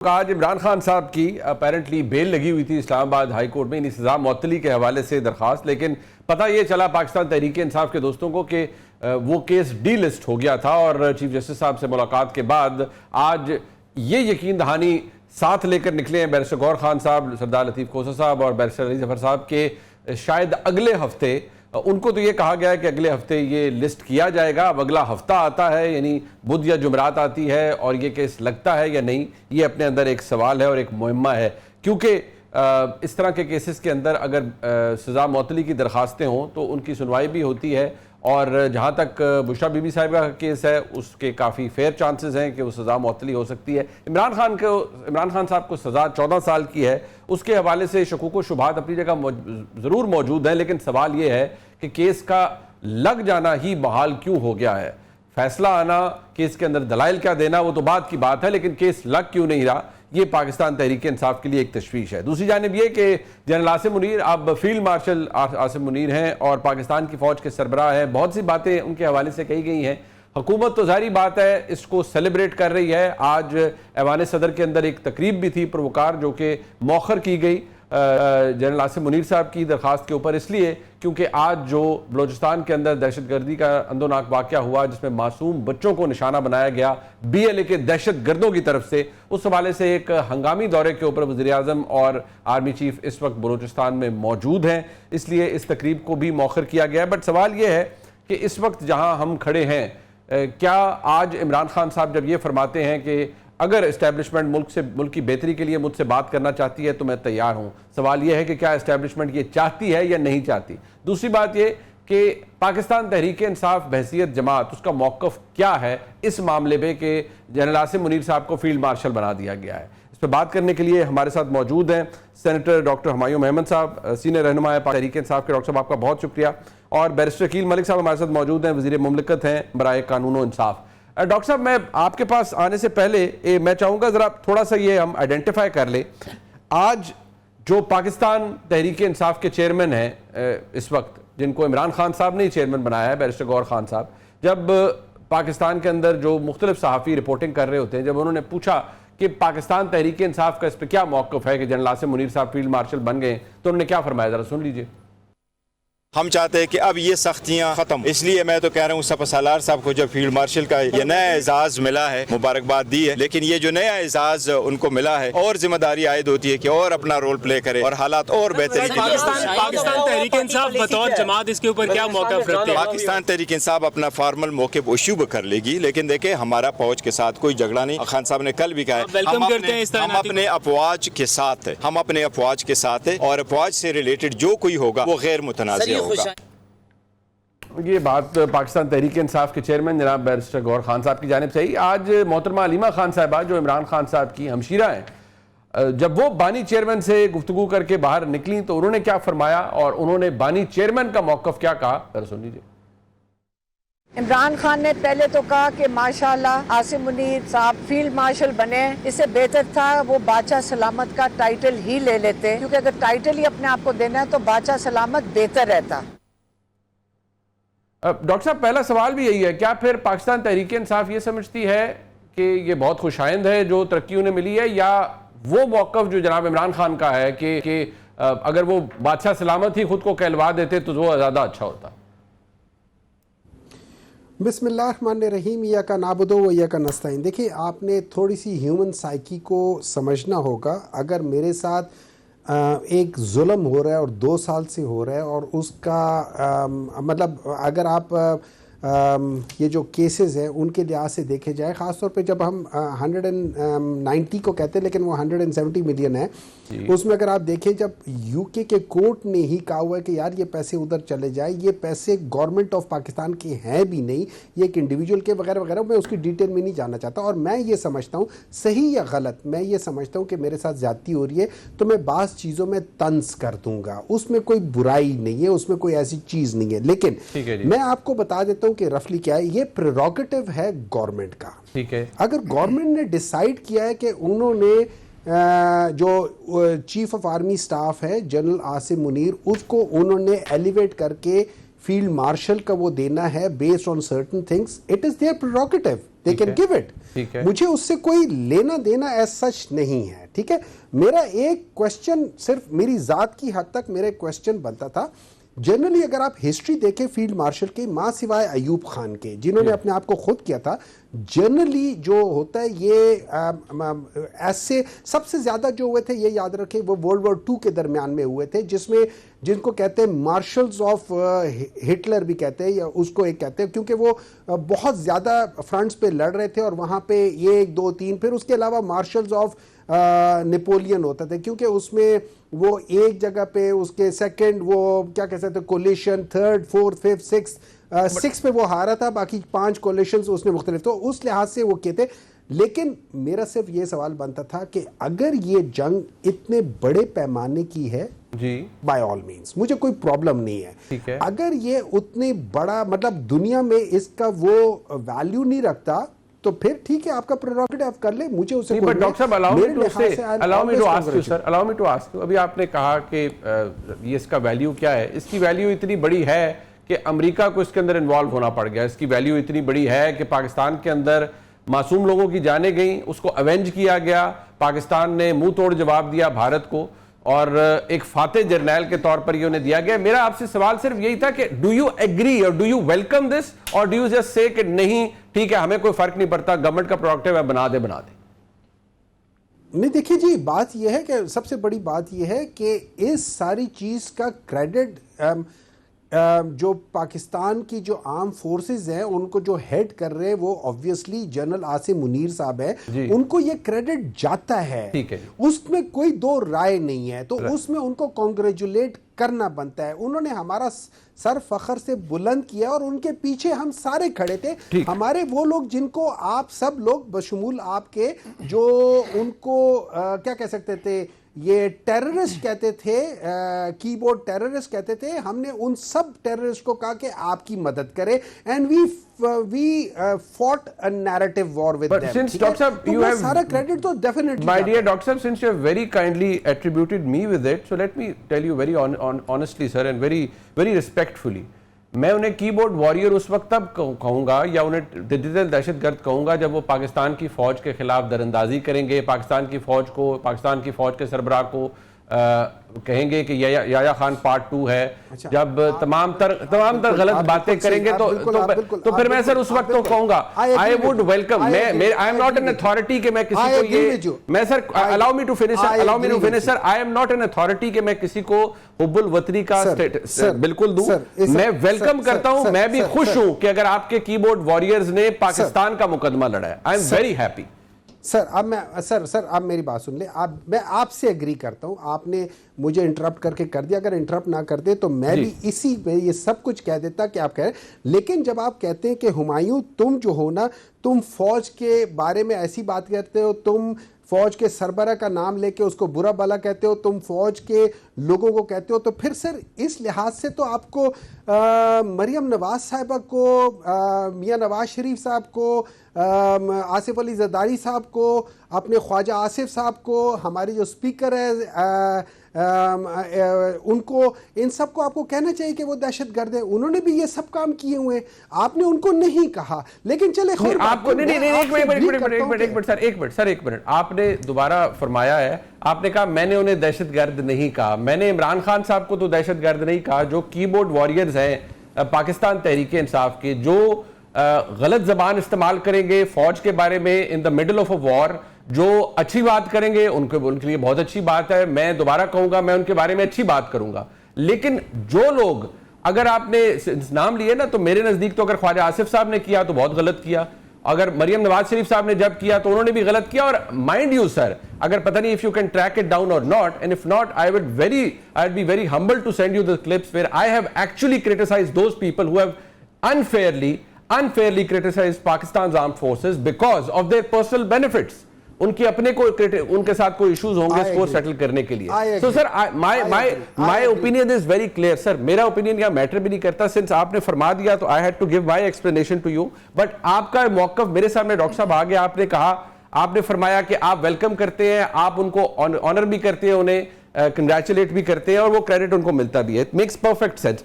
आज इमरान खान साहब की अपेरेंटली बेल लगी हुई थी इस्लामाबाद हाई कोर्ट में इन सजा मुअत्तली के हवाले से दरखास्त, लेकिन पता ये चला पाकिस्तान तहरीक इंसाफ के दोस्तों को कि वो केस डी लिस्ट हो गया था। और चीफ जस्टिस साहब से मुलाकात के बाद आज ये यकीन दहानी साथ लेकर निकले हैं बैरिस्टर गौहर खान साहब, सरदार लतीफ़ खोसा साहब और बैरिस्टर अली जफर साहब के शायद अगले हफ्ते उनको तो ये कहा गया है कि अगले हफ्ते ये लिस्ट किया जाएगा। अब अगला हफ्ता आता है, यानी बुध या जुमरात आती है और ये केस लगता है या नहीं, ये अपने अंदर एक सवाल है और एक मुहिम्मा है। क्योंकि इस तरह के केसेस के अंदर अगर सज़ा मुअत्तली की दरखास्तें हों तो उनकी सुनवाई भी होती है, और जहाँ तक बुशरा बीबी साहिबा का केस है उसके काफ़ी फेयर चांसेस हैं कि वो सज़ा मुअत्तली हो सकती है। इमरान खान साहब को सज़ा 14 साल की है, उसके हवाले से शकूक व शुबहात अपनी जगह ज़रूर मौजूद है, लेकिन सवाल ये है कि केस का लग जाना ही बहाल क्यों हो गया है। फैसला आना, केस के अंदर दलाइल क्या देना, वो तो बात की बात है, लेकिन केस लग क्यों नहीं रहा, ये पाकिस्तान तहरीक इंसाफ के लिए एक तशवीश है। दूसरी जानिब ये कि जनरल आसिम मुनीर अब फील्ड मार्शल आसिम मुनीर हैं और पाकिस्तान की फ़ौज के सरबराह हैं। बहुत सी बातें उनके हवाले से कही गई हैं। हुकूमत तो ज़ाहिर बात है इसको सेलिब्रेट कर रही है। आज ऐवान सदर के अंदर एक तकरीब भी थी पुरवकार, जो कि मौखर की गई जनरल आसिम मुनीर साहब की दरख्वास्त के ऊपर, इसलिए क्योंकि आज जो बलोचिस्तान के अंदर दहशतगर्दी का अंदोनाक वाक़या हुआ जिसमें मासूम बच्चों को निशाना बनाया गया BLA के दहशत गर्दों की तरफ से, उस हवाले से एक हंगामी दौरे के ऊपर वज़ीर आज़म और आर्मी चीफ इस वक्त बलोचिस्तान में मौजूद हैं, इसलिए इस तकरीब को भी मौखर किया गया है। बट सवाल यह है कि इस वक्त जहाँ हम खड़े हैं, क्या आज इमरान खान साहब जब ये फरमाते हैं कि अगर इस्टेब्लिशमेंट मुल्क की बेहतरी के लिए मुझसे बात करना चाहती है तो मैं तैयार हूं, सवाल यह है कि क्या इस्टेब्लिशमेंट ये चाहती है या नहीं चाहती। दूसरी बात ये कि पाकिस्तान तहरीक इंसाफ बहसीयत जमात उसका मौक़िफ़ क्या है इस मामले में कि जनरल आसिम मुनीर साहब को फील्ड मार्शल बना दिया गया है। इस पर बात करने के लिए हमारे साथ मौजूद हैं सेनेटर डॉक्टर हुमायूं अहमद साहब, सीनियर रहनुमा है तहरीक इंसाफ के। डॉक्टर साहब आपका बहुत शुक्रिया। और बैरिस्टर अकील मलिक साहब हमारे साथ मौजूद हैं, वज़ीर मुमलिकत हैं बराए कानून व इंसाफ। डॉक्टर साहब, मैं आपके पास आने से पहले मैं चाहूँगा ज़रा थोड़ा सा ये हम आइडेंटिफाई कर लें, आज जो पाकिस्तान तहरीक इंसाफ के चेयरमैन हैं इस वक्त, जिनको इमरान खान साहब ने चेयरमैन बनाया है, बैरिस्टर गौहर खान साहब, जब पाकिस्तान के अंदर जो मुख्तलिफ सहाफ़ी रिपोर्टिंग कर रहे होते हैं, जब उन्होंने पूछा कि पाकिस्तान तहरीक इंसाफ का इस पर क्या मौक़िफ़ है कि जनरल आसिम मुनीर साहब फील्ड मार्शल बन गए, तो उन्होंने क्या फरमाया, ज़रा सुन लीजिए। हम चाहते हैं कि अब ये सख्तियां खत्म, इसलिए मैं तो कह रहा हूँ सपा सालार साहब को जब फील्ड मार्शल का ये नया एजाज मिला है, मुबारकबाद दी है, लेकिन ये जो नया एजाज उनको मिला है और जिम्मेदारी आयद होती है कि और अपना रोल प्ले करे और हालात और बेहतरी। पाकिस्तान तहरीक इंसाफ बतौर जमात इसके ऊपर क्या मौक़िफ़ रखते हैं? पाकिस्तान तहरीक इंसाफ अपना फॉर्मल मौक़िफ़ इशू कर लेगी, लेकिन देखे हमारा फौज के साथ कोई झगड़ा नहीं। खान साहब ने कल भी कहा है हम अपने अफवाज के साथ है, हम अपने अफवाज के साथ है और अफवाज से रिलेटेड जो कोई होगा वो गैर मुतनाज़िर होगा। ये बात पाकिस्तान तहरीक इंसाफ के चेयरमैन जनाब बैरिस्टर गौहर खान साहब की जानिब से ही। आज मोहतरमा अलीमा खान साहिबा जो इमरान खान साहब की हमशीरा हैं, जब वो बानी चेयरमैन से गुफ्तगू करके बाहर निकली तो उन्होंने क्या फरमाया और उन्होंने बानी चेयरमैन का मौक़िफ़ क्या कहा, जरा सुन लीजिए। इमरान खान ने पहले तो कहा कि माशाल्लाह आसिम मुनीर साहब फील्ड मार्शल बने, इससे बेहतर था वो बादशाह सलामत का टाइटल ही ले लेते, क्योंकि अगर टाइटल ही अपने आप को देना है तो बादशाह सलामत बेहतर रहता। डॉक्टर साहब, पहला सवाल भी यही है, क्या फिर पाकिस्तान तहरीक इंसाफ ये समझती है कि ये बहुत खुशाइंद है जो तरक्की उन्हें मिली है, या वो मौक़िफ़ जो जनाब इमरान खान का है कि अगर वो बादशाह सलामत ही खुद को कहलवा देते तो वो ज़्यादा अच्छा होता? बिस्मिल्लाहिर्रहमानिर्रहीम, या का नाबुदो व या का नस्ताइन। देखिए, आपने थोड़ी सी ह्यूमन साइकी को समझना होगा। अगर मेरे साथ एक जुल्म हो रहा है और 2 साल से हो रहा है और उसका मतलब अगर आप ये जो केसेस हैं उनके लिहाज से देखे जाए, ख़ास तौर पे जब हम 190 को कहते हैं लेकिन वो 170 मिलियन है, उसमें अगर आप देखें जब UK के कोर्ट ने ही कहा हुआ है कि यार ये पैसे उधर चले जाए, ये पैसे गवर्नमेंट ऑफ पाकिस्तान के हैं भी नहीं, ये एक इंडिविजुअल के वगैरह वगैरह, मैं उसकी डिटेल में नहीं जानना चाहता। और मैं ये समझता हूँ सही या गलत, मैं ये समझता हूँ कि मेरे साथ ज़्यादती हो रही है तो मैं बाज़ चीज़ों में तंज कर दूँगा, उसमें कोई बुराई नहीं है, उसमें कोई ऐसी चीज़ नहीं है। लेकिन मैं आपको बता देता हूँ कि रफली क्या है, ये प्रेरोगेटिव है गवर्नमेंट का। ठीक है, अगर गवर्नमेंट ने डिसाइड किया है कि उन्होंने जो चीफ ऑफ आर्मी स्टाफ है जनरल आसिम मुनीर, उसको उन्होंने एलिवेट करके फील्ड मार्शल का वो देना है based on certain things, it is their prerogative, they can give it. मुझे उससे कोई लेना देना एज सच नहीं है, ठीक है। मेरा एक क्वेश्चन सिर्फ मेरी जात की हद तक मेरा क्वेश्चन बनता था, जनरली अगर आप हिस्ट्री देखें फील्ड मार्शल की, मां सिवाय अयूब खान के जिन्होंने अपने आप को खुद किया था, जनरली जो होता है ये ऐसे सबसे ज्यादा जो हुए थे, ये याद रखें वो वर्ल्ड वॉर 2 के दरमियान में हुए थे, जिसमें जिनको कहते हैं मार्शल्स ऑफ हिटलर भी कहते हैं, या उसको एक कहते हैं, क्योंकि वो बहुत ज्यादा फ्रंट्स पे लड़ रहे थे और वहां पे 1 2 3 फिर उसके अलावा मार्शल्स ऑफ नेपोलियन होता था, क्योंकि उसमें वो एक जगह पे उसके सेकंड वो क्या कह सकते coalition, third fourth fifth six पे वो हारा था, बाकी 5 कोलिशंस उसने मुख्तलिफ, तो उस लिहाज से वो किए थे। लेकिन मेरा सिर्फ ये सवाल बनता था कि अगर ये जंग इतने बड़े पैमाने की है जी, बाय ऑल मीन्स मुझे कोई प्रॉब्लम नहीं है, ठीक है। अगर ये उतने बड़ा मतलब दुनिया में इसका वो वैल्यू नहीं रखता तो फिर ठीक है, आपका प्रेरोगेटिव कर ले, मुझे उसे नहीं, डॉक्टर साहब allow me to ask you, अभी आपने कहा कि ये इसका वैल्यू क्या है, इसकी वैल्यू इतनी बड़ी है कि अमेरिका को इसके अंदर इन्वॉल्व होना पड़ गया, इसकी वैल्यू इतनी बड़ी है कि पाकिस्तान के अंदर मासूम लोगों की जानें गई, उसको अवेंज किया गया, पाकिस्तान ने मुंह तोड़ जवाब दिया भारत को और एक फाते जर्नैल के तौर पर ये उन्हें दिया गया। मेरा आपसे सवाल सिर्फ यही था कि डू यू एग्री और डू यू वेलकम दिस और डू यू जस्ट से कि नहीं ठीक है हमें कोई फर्क नहीं पड़ता, गवर्नमेंट का प्रोडक्टिव है, बना दे। नहीं देखिए जी, बात यह है कि सबसे बड़ी बात यह है कि इस सारी चीज का क्रेडिट जो पाकिस्तान की जो आर्म फोर्सेस हैं उनको जो हेड कर रहे हैं वो ऑब्वियसली जनरल आसिम मुनीर साहब है, उनको ये क्रेडिट जाता है, ठीक है, उसमें कोई दो राय नहीं है, तो उसमें उनको कॉन्ग्रेचुलेट करना बनता है। उन्होंने हमारा सर फखर से बुलंद किया और उनके पीछे हम सारे खड़े थे, हमारे वो लोग जिनको आप सब लोग बशमूल आपके जो उनको क्या कह सकते थे, ये टेररिस्ट कहते थे, कीबोर्ड टेररिस्ट कहते थे, हमने उन सब टेररिस्ट को कहा कि आपकी मदद करें and we fought a narrative war with them. Since Dr. Sahab, you have सारा क्रेडिट तो definitely my dear Dr. Sahab, since you have very kindly attributed me with it, so let me tell you very honestly sir and very respectfully, मैं उन्हें keyboard warrior उस वक्त तब कहूंगा या उन्हें डिजिटल दहशतगर्द कहूंगा जब वो पाकिस्तान की फौज के खिलाफ दरअंदाजी करेंगे, पाकिस्तान की फौज के सरबराह को कहेंगे कि याया खान पार्ट 2 है, जब तमाम तर गलत बातें करेंगे तो फिर मैं सर उस वक्त तो कहूंगा आई वुड वेलकम, मैं I am not an authority कि मैं किसी को ये, मैं sir allow me to finish sir, I am not an authority कि मैं किसी को हुब्बुल वतनी का बिल्कुल दूं, मैं वेलकम करता हूं, मैं भी खुश हूं कि अगर आपके कीबोर्ड वॉरियर्स ने पाकिस्तान का मुकदमा लड़ा है, I am very happy. Sir अब मैं सर आप मेरी बात सुन ले, मैं आपसे एग्री करता हूं, आपने मुझे इंटरप्ट करके कर दिया, अगर इंटरप्ट ना करते तो मैं भी इसी पे ये सब कुछ कह देता कि आप कह रहे, लेकिन जब आप कहते हैं कि हुमायूं तुम जो हो ना, तुम फौज के बारे में ऐसी बात करते हो, तुम फौज के सरबरा का नाम लेके उसको बुरा भला कहते हो, तुम फौज के लोगों को कहते हो, तो फिर सर इस लिहाज से तो आपको मरियम नवाज साहिबा को, मियां नवाज शरीफ साहब को, आसिफ अली जरदारी साहब को, अपने ख्वाजा आसिफ साहब को, हमारे जो स्पीकर है उनको, इन सब को आपको कहना चाहिए कि वो दहशतगर्द है, उन्होंने भी ये सब काम किए हुए हैं, आपने उनको नहीं कहा, लेकिन चले आपको एक मिनट आपने दोबारा फरमाया है, आपने कहा मैंने उन्हें दहशतगर्द नहीं कहा, मैंने इमरान खान साहब को तो दहशतगर्द नहीं कहा, जो कीबोर्ड वॉरियर्स हैं पाकिस्तान तहरीक इंसाफ के, जो गलत जबान इस्तेमाल करेंगे फौज के बारे में in the middle of a war, जो अच्छी बात करेंगे उनके लिए बहुत अच्छी बात है, मैं दोबारा कहूंगा मैं उनके बारे में अच्छी बात करूंगा, लेकिन जो लोग, अगर आपने नाम लिए ना, तो मेरे नजदीक तो अगर ख्वाजा आसिफ साहब ने किया तो बहुत गलत किया, अगर मरियम नवाज शरीफ साहब ने जब किया तो उन्होंने भी गलत किया, और माइंड यू सर, अगर पता नहीं if you can track it down और not, and if not I would be very humble to send you the clips where I have actually criticised those people who have unfairly criticized Pakistan's armed forces because of their personal benefits. उनके अपने को उनके साथ कोई issues होंगे score settle करने के लिए। So sir my opinion is very clear sir, मेरा ओपिनियन यहाँ मैटर भी नहीं करता, सिंस आपने फरमा दिया तो I had to give my explanation to you, but आपका मौकफ मेरे सामने डॉक्टर साहब आ गया, आपने कहा, आपने फरमाया कि आप वेलकम करते हैं, आप उनको ऑनर भी करते हैं, उन्हें कंग्रेचुलेट भी करते हैं और वो क्रेडिट उनको मिलता भी है, इट मेक्स परफेक्ट सेंस।